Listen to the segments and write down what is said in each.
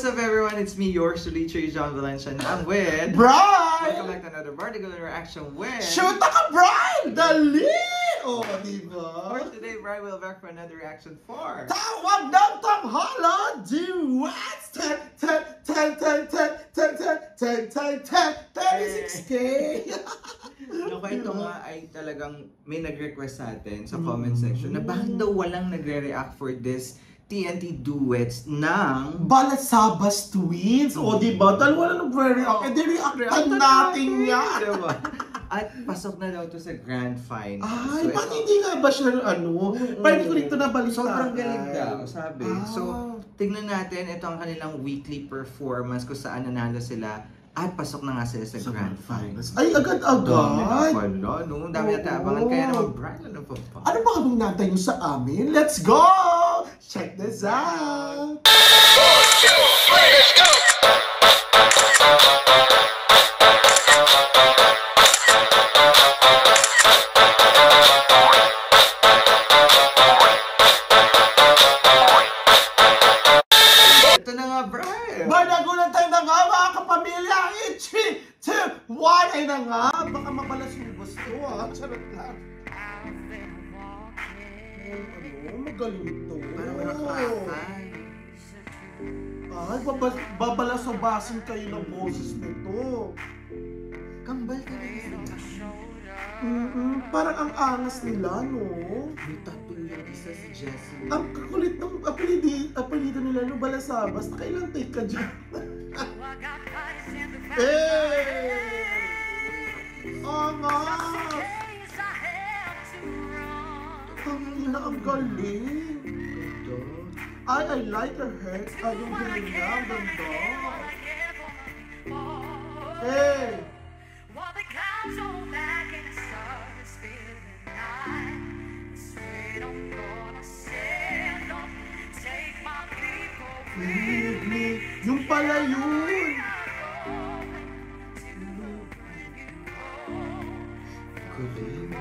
up everyone? It's me, yours truly, John Valencia, and I'm with... Brian! Welcome back to another vertical reaction with... Shoot ka, Brian! Dali! Oh, diba? For today, Brian will back for another reaction for... Tawag ng tanghala! Duets! 36K! Naku, ito nga ay talagang may nag-request sa atin sa comment section na bakit daw walang nagre-react for this TNT duets ng Balasabas Twins! O, diba? Dahil wala nag-react. Di-reactan natin yan! Diba? At pasok na daw to sa grand final. Ay, bakit hindi nga ba siya ano? Parang hindi ko dito nabalitaan. Sobrang galing daw, sabi. So, tignan natin, ito ang kanilang weekly performance kung saan nanalo sila. At pasok na nga sila sa grand finals. Ay, agad-agad! Dami na pala, no? Dami na tabangan. Kaya naman, Brian, ano pa pa? Ano ba kami nantay nyo sa amin? Let's go! Check this out! 1, 2, 3, let's go! Ito na nga, Brian! Nagulat tayo na nga mga kapamilya! 3, 2, 1! Ay na nga! Baka mabalas yung gusto ah! Charot lang! Ano? Magaling to! Parang nakakay. Ay, babalasabasin kayo ng boses nito! Kambal ka na isa. Parang ang angas nila, no? May tattoo yung isa si Jessie. Ang kakulit ng apelido nila, no? Balasabas. Nakailang take ka dyan? Angas! Ang galing! I like her hair. Ay, yung galing niya. Ang ganda. Hey! Leave me. Yung pala yun! Galing.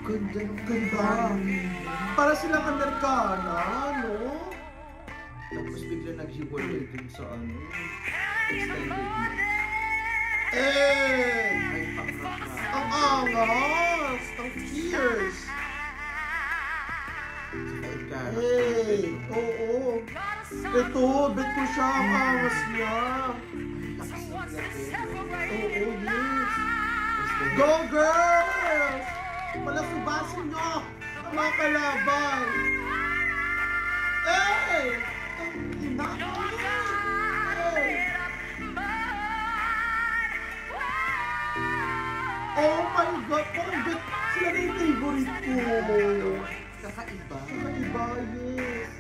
Ganda ng ganda. Para silang Amerikana, no? Tapos bigla naghiwalay dun sa ano. Extended mo. Ay, pangrap na. Ang angas! Ang fierce! Hey! Oo! Ito, bet ko siya ang angas niya! Oo, yes! Go girls! Palasubasin nyo ang mga kalaban! Hey! Ang ina! Hey! Oh my God! Parang bet sila na yung favorite ko! Kakaiba. Kakaiba, yes!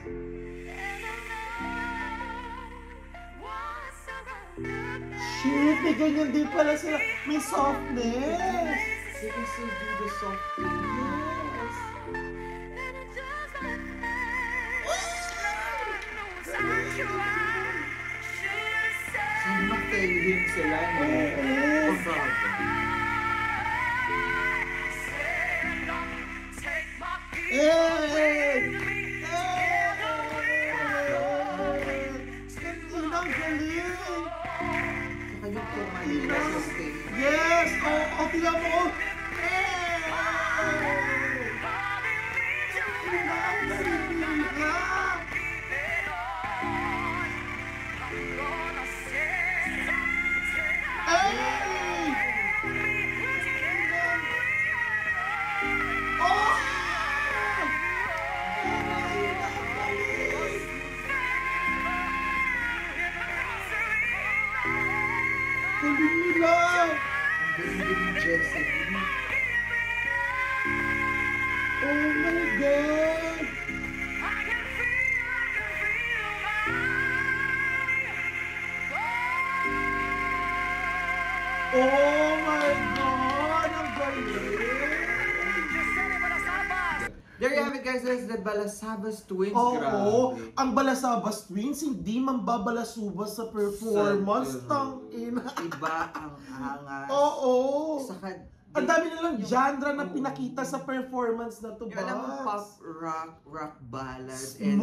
Shit! May ganyan din pala sila! May softness! They can still do the soft thing. Yes! Sana mag-tailing sila, no? Oo. O bago? Hey! Ang galing! Saka yung kumanila sa stage. Yes! Oh, tingnan mo! Jessie. Oh my God! Oh my God! Ang galing! There you have it, guys. surprises, the Balasabas twins, Oo, grabe. ang Balasabas twins, hindi man babalasubas sa performance. Tangina. Iba ang angas. Oo. Saka, Ang dami nilang yung- genre na oo. pinakita sa performance na to, Yung alam mo, pop, rock ballad, and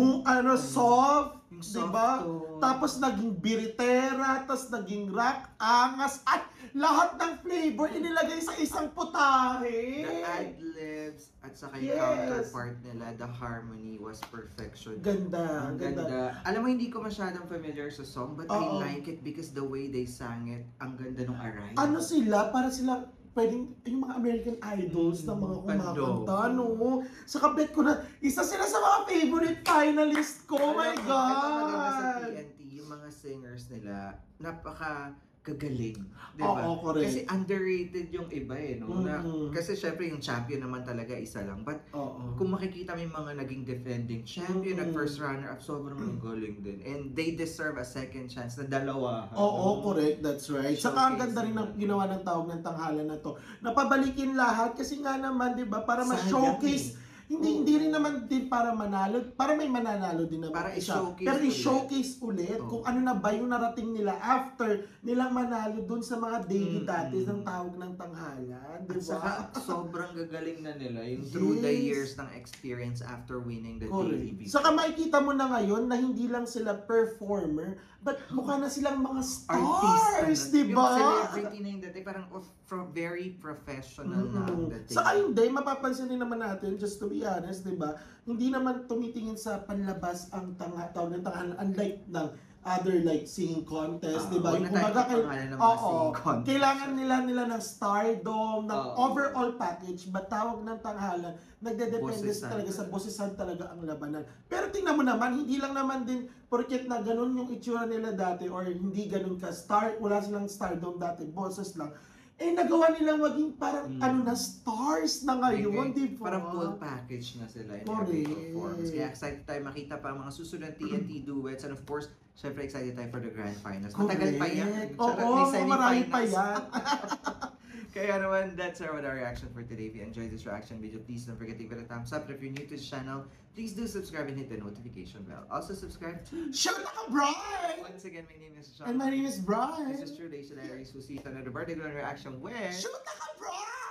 soft, yung soft diba? tone. Tapos naging biritera, tapos naging rock, angas, at lahat ng flavor inilagay sa isang putahe. the ad-libs, at saka yung Yes. counterpart nila, the harmony was perfection. Ganda, Ang ganda. ganda. Alam mo, hindi ko masyadong familiar sa song, but Oo. I like it because the way they sang it, ang ganda ng aray. Ano sila, para silang pwedeng yung mga American Idols na mga kumakanta, no? Sa kabet ko na, isa sila sa mga favorite finalist ko. Oh my Alam mo, ito maganda sa God! TNT, yung mga singers nila, napaka kagaling. Diba? Oo, correct. Kasi underrated yung iba eh, no? Na, Mhm. kasi syempre yung champion naman talaga isa lang. But Oo. kung makikita mo yung mga naging defending champion at first runner-up, sobrang galing din. And they deserve a second chance na dalawa. Oo, correct. That's right. Saka ang ganda rin Showcasing. ng ginawa ng tawag ng tanghalan na to. Napabalikin lahat kasi nga naman, di ba, para Sayang ma-showcase. Hindi rin naman din para manalo. Para may mananalo din naman Para isa. i-showcase Pero ulit. i-showcase ulit Oo. kung ano na ba yung narating nila after nilang manalo dun sa mga daily dati ng tawag ng tanghalan. Di At saka, ba? sobrang gagaling na nila yung through the Yes. years ng experience after winning the Correct. daily Saka makikita mo na ngayon na hindi lang sila performer, but mukha na silang mga stars, na. di Yung ba? celebrity na yung dati, parang very professional na ang dating. Saka hindi, mapapansin din naman natin, just to be honest, di ba? Hindi naman tumitingin sa panlabas ang tawag ng tanghalan, unlike ng other like singing contest, di ba? Huwag na tayo papangalan ng mga singing contest. Kailangan nila ng stardom, ng Oo. overall package, but tawag ng tanghalan, nagdedepende Boses talaga sa talaga. bosisan talaga ang labanan. Pero tingnan mo naman, hindi lang naman din porket na ganun yung itsura nila dati or hindi ganun ka star, wala silang stardom dati, boses lang. Eh nagawa nilang maging parang na stars na ngayon, di ba? Parang full package na sila in Correct. every performance. Kaya excited tayo makita pa ang mga susunod TNT duets. And of course, syempre excited tayo for the grand finals. Matagal pa yan. Oo, May marami pa semifinals. yan. Kaya naman, that's our reaction for today. If you enjoyed this reaction video, please don't forget to give it a thumbs up. If you're new to the channel, please do subscribe and hit the notification bell. Also subscribe to... Shout out, Brian! Once again, my name is Sean. And my name is Brian. This is True Day Diaries. We'll see you on another birthday reaction with... Shoot ka, Brian!